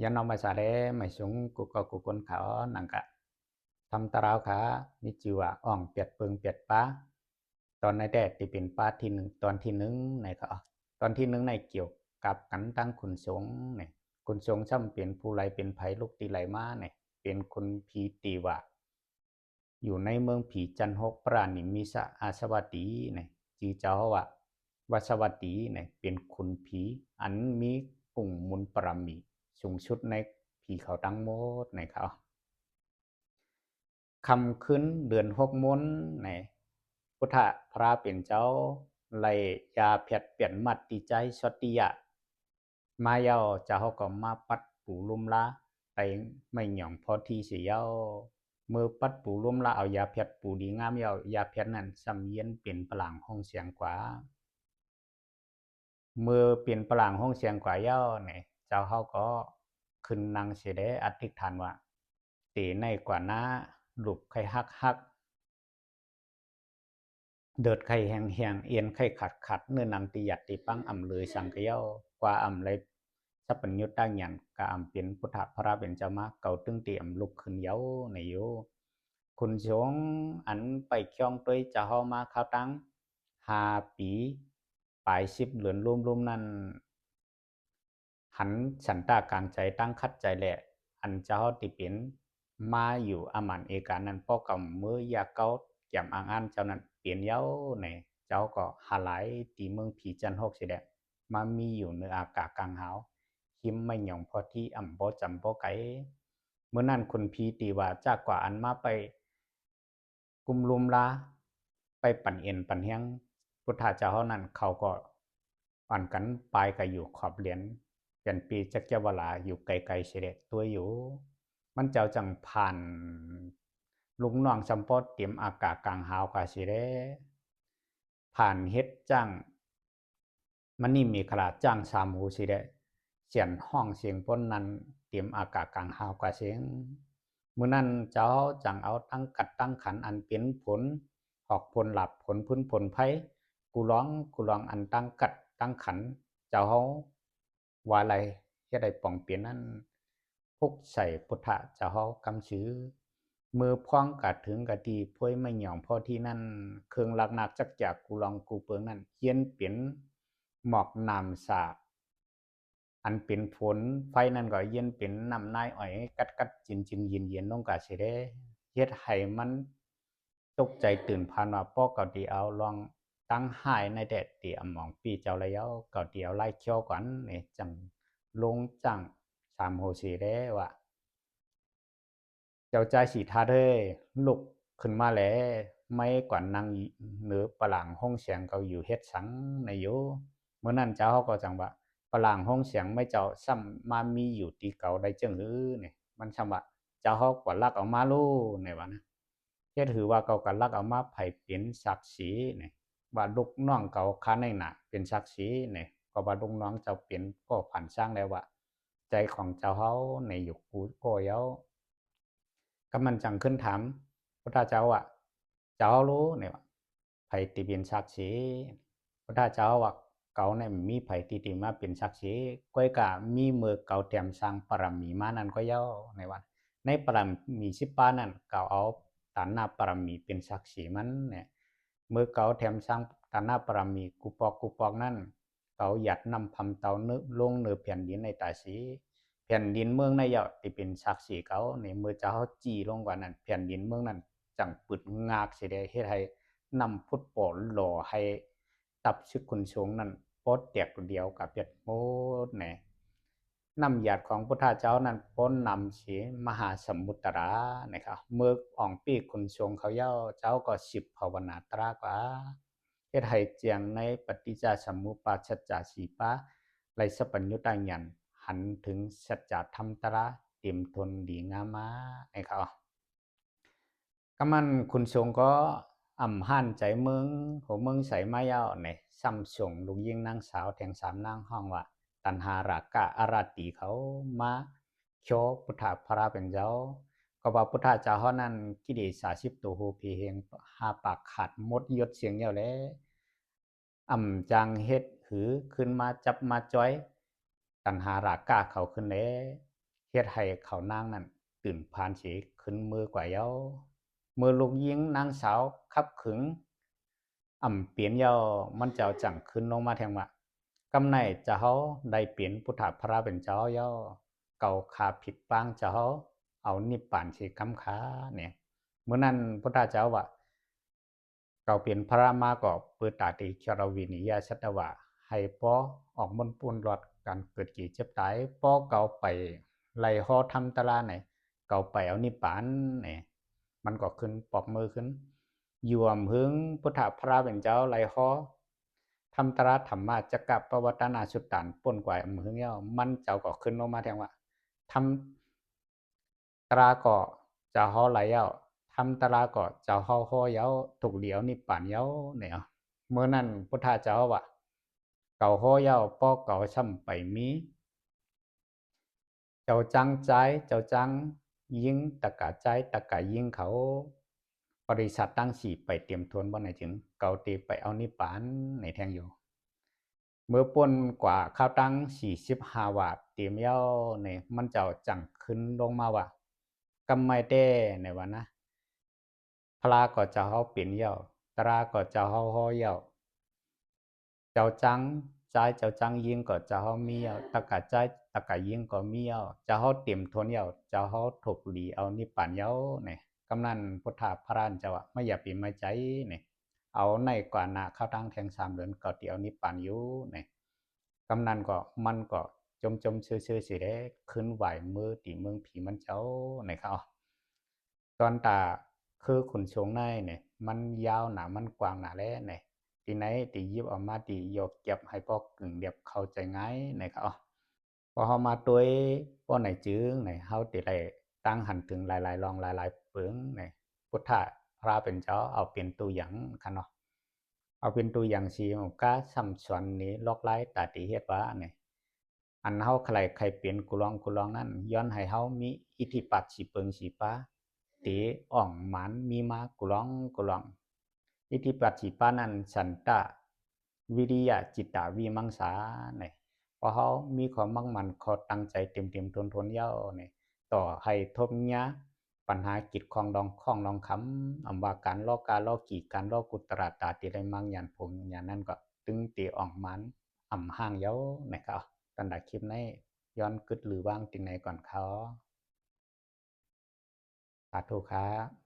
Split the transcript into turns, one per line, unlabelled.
ยันเอามาสาเดไม่สงกุกกุกคนเขาหนังกะทำตาราวขามีจิวะอ่องเปียดเปิงเปียดป้าตอนในแดดที่เป็นป้าที่หนึ่งตอนที่หนึ่งในเขาตอนที่หนึ่งในเกี่ยวกับกันตั้งขุนสงเนี่ยขุนสงช่ำเปลี่ยนผู้ไรเป็นไผ่ลูกตีไหลมาเนี่ยเป็นคนผีตีวะอยู่ในเมืองผีจันหกปราณิมิสะอาสวัตตีเนี่ยจีเจ้าวะวัสวัตตีเนี่ยเป็นคุณผีอันมีปุ่งมุนปรามีสูงชุดในผีเขาตั้งโมดในเขาคำขึ้นเดือนหกมนในพุทธพระเป็นเจ้าไลยาเพียดเปลี่ยนมัดติใจสติยะมาเยาจะเขาก็มาปัดปูลุมละไปไม่หย่องพอที่เสียเยาเมื่อปัดปูลุมละเอายาเพียดปูดีงามเยายาเพียดนั้นสำเย็นเปลี่ยนปลังห้องเสียงกว่าเมื่อเปลี่ยนปลังห้องเสียงกว่าเยาเนี่ยเจ้าเขาก็ขึ้นนางเสด็จอธิษฐานว่าตีในกว่าน้าหลุบไข่ฮักเดิดไข่แหงแหงเอียนไข่ขัดเนื้อนังตีหยัดตีปังอ่ำเลยสังเกเย้ากว่าอ่ำเลยสัพพัญญุตตั้งยันกะอ่ำเป็นพุทธพระเป็นเจ้ามาเก่าตึงตีอ่ำลุกขึ้นเย้าในโยคุณสงอันไปเคียงตัวจะเฮามาเข้าตั้ง5 ปีปลายสิบเหลือนลุ่มๆนั่นหันฉันตากลางใจตั้งคัดใจแหละอันเจ้าติเป็นมาอยู่อามันเอกานั้นป้อกับมือยาเก้าแก้มอ่างอันเจ้านั้นเปลี่ยนเย้าในเจ้าก็หาหลายตีเมืองผีจันหกสิแดะมามีอยู่ในอากาศกลางหาวคิมไม่หย่องพอที่อ่ำบ่จำบ่ไกเมื่อนั้นคนพีตีว่าจากกว่าอันมาไปกุมลุมลาไปปั่นเอ็นปั่นเฮียงพุทธาเจ้าเฮานั้นเขาก็อ่อนกันปลายก็อยู่ขอบเหรียญเป็นปีจักรวลาอยู่ไกลๆเสด็จตัวอยู่มันเจ้าจังผ่านลุงน้องจำปอดเตรียมอากาศกลางหาวกาสิเด้ผ่านเฮ็ดจังมันนี่มีขลาดจ้างสามหูสิเด้เสียนห้องเสียงป้นนั้นเตรียมอากาศกลางหาวกาเสียงมื้อนั้นเจ้าจังเอาตั้งกัดตั้งขันอันเป็นผลออกผลหลับผลพื้นผลไผกูร้องอันตั้งกัดตั้งขันเจ้าเฮาว่าอะไรเฮ็ดให้ป่องเปลี่ยนนั้นพุกใส่พุทธะเจ้าเฮากำชื้อมือพ้องกัดถึงกะดีพ้วยไม่หย่องพอที่นั่นเครื่องลักนักจักจากกูลองกูเปิงนั่นเฮียนเปลี่ยนหมอกนามสาบอันเป็นผลไฟนั่นก็เย็นเป็นน้ำนายอ้อยกัดจินเย็นลงกะสิได้เฮ็ดให้มันตกใจตื่นพานว่าป้อเก่าตีเอาลองตั้งหายในแดดตีอำหมองปีเจ้าระยะเก่าเตียวไล่เคี้ยวก่อนนี่จังลงจังสามโหสีได้ว่าเจ้าใจสีทาเด้ลุกขึ้นมาแล้วไม่กว่านั่งเหนือปลังห้องเสียงเขาอยู่เฮ็ดสังในโยเมื่อนั้นเจ้าเขาก็จังว่าปลังห้องเสียงไม่เจ้าซ้ำมามีอยู่ตีเก่าได้จังหรือเนี่ยมันซ้ำว่าเจ้าเขากว่าลักออกมาลูเนี่ยว่านะเฮ็ดถือว่าเขาก็ลักเอามาไผเป็นศักดิ์ศรีเนี่ยว่าลูกน้องเขาค้าในหน้าเป็นศักดิ์ศรีเนี่ยก็ว่าลูกน้องเจ้าเป็นก็ผันสร้างแล้วว่าใจของเจ้าเขาในอยู่กูก็เย้า ก็มันจังขึ้นถามพระเจ้าอ่ะเจ้ารู้เนี่ยไผติเป็นศักดิ์ศรีพระเจ้าว่าเก่าเนี่ยมีไผติมาเป็นศักดิ์ศรีก้อยกะมีมือเก่าเตรียมสร้างปรมีมานั้นก็เย้าในวันในปรมีสิป้านั้นเก่าเอาฐานะปรมีเป็นศักดิ์ศรีมันเนี่ยมือเก่าแถมสร้างฐานะปรมีกุปอกนั่นเก่าหยัดนำพำเตาเนื้อลงเนื้อแผ่นดินในตาสีแผ่นดินเมืองในเยาที่เป็นศักดิ์ศรีเขาในเมื่อเจ้าจี้ลงกว่านั้นแผ่นดินเมืองนั้นจังปึดงากสิได้เฮ็ดให้นำพุทธปอหล่อให้ตับชึกคุณชงนั้นปดแตกตัวเดียวกับเปียดโมดแหน่นำหยาดของพุทธเจ้านั้นพ้นนำสีมหาสมุตรานะครับเมื่ออ่องปีคุณชงเขาเย้าเจ้าก็สิบภาวนาตรากว่าเฮ็ดให้เจียงในปฏิจจสมุปบาทสัจจะสีปะไรสัพพัญญุตังยัน หันถึงสัจจะธรรมตระเตรียมทนดีงามมาไอ้เขาก็มันคุณทรงก็อ่ำหันใจเมืองหัวเมืองใส่มายาวในซ้ำส่งลูกยิ่งนางสาวแทงสามนางห้องว่าตันหารากะอาราติเขามาโชพุทธพระเป็นเจ้าก็ว่าพุทธเจ้าเฮานั้นกิเลส30ตัวโหพีเฮงหาปากขาดหมดยศเสียงเดียวแลอ่ำจังเฮ็ดหือขึ้นมาจับมาจ้อยตันหารากะเขาขึ้นแล้ว เฮ็ดให้เขานางนั้นตื่นพานสิขึ้นมือกว่าเย้ามือลูกยิงนางสาวคับขึงเปลี่ยนเย้ามันเจ้าจังขึ้นลงมาแทงว่ากำไหนจะเฮาได้เปลี่ยนพุทธพระเป็นเจ้าเย้าเก่าขาผิดปางจะเฮาเอานิพพานสิกำขาเนี่ยเมื่อนั้นพุทธเจ้าว่าเก่าเปลี่ยนพระมาก็เปิดตาติชรวินิยาชัตวะให้ปอออกมนปูนรอดการเกิดกี่เจ็บตายปอเก่าไปไล่ฮอทำตลาไหนเก่าไปเอานิพพานเนี่ยมันก็ขึ้นปอกมือขึ้นยวมหึงพุทธพระเป็นเจ้าไล่ฮอทำตราธรรมะจักกับปวัตนาสุตตานป่นกว่ามือเงี้ยมันเจ้าก็ขึ้นลงมาแทงว่าทำตราก็จะฮอไหลเย้าทำตราก็จะฮอฮอเย้าถูกเดียวนิพพานเย้าเนี่ยเมื่อนั้นพุทธเจ้าว่าเก่าฮอเย้าปอเก่าช่ำไปมีเจ้าจังใจเจ้าจังยิงตะกะใจตะกะยิงเขาบริษัทตั้งสี่ไปเตรียมทวนบ่ไหนถึงเก่าตีไปเอานิพพานในแทงอยู่เมื่อป่นกว่าข้าวตั้ง45 วาทเตรียมเย้าเนี่ยมันเจ้าจังขึ้นลงมาว่ากำไม่ได้ในวันนะพลาก็จะเฮาเปลี่ยนเย้าตราก็จะเฮาฮอเย้าเจ้าจังใจเจ้าจังยิงก็จะเฮามีเย้าตะกะใจตะกะยิงก็มีเย้าจะเฮาเตรียมทวนเย้าจะเฮาถกหลีเอานิพพานเย้าเนี่ยกำนันพุทธพระรานเจ้าว่าไม่อย่าปีไม่ใจเนี่ยเอาในกว่านาข้าวตั้งแทง3 เดือนก็เตียวนิพพานอยู่เนี่ยกำนันก็มันก็จมซื่อๆสิได้ขึ้นไหวมือตีเมืองผีมันเจ้าเนี่ยเขาตอนตาคือขุนชงในเนี่ยมันยาวหนามันกว้างหนาแลเนี่ยทีไหนตียิบออกมาตียกเก็บให้พอกกึ่งเดียบเข้าใจง่ายเนี่ยเขาพอเฮามาตัวยป้อไหนจึงเนี่ยเฮาติได้ตั้งหันถึงหลายๆรองหลายๆเปิงเนี่ยพุทธะพระเป็นเจ้าเอาเป็นตัวอย่างคันเนาะเอาเป็นตัวอย่างสิมันก็ซ้ำซ้อนนี้ลอกหลายตาติเฮ็ดว่าเนี่ยอันเฮาใครเปลี่ยนกุลองนั้นย้อนให้เฮามีอิทธิปัตสิเปิงสิปาติอ่องหมานมีมากุลองอิทธิปัตสิปานั้นสันตะวิริยะจิตตาวิมังสาเนี่ยพอเฮามีความมั่งมั่นขอตั้งใจเต็มๆทนๆยาวเนี่ยต่อให้ทบยะปัญหากิจของดองคำว่าการลอกาลอกีการลอกุตระตาติได้มังยันพงยันนั้นก็ตึงตีอ่องมันห่างเย้านะครับตันดาคลิปนี้ย้อนกึดหรือว่างติงไหนก่อนเขาสาธุครับ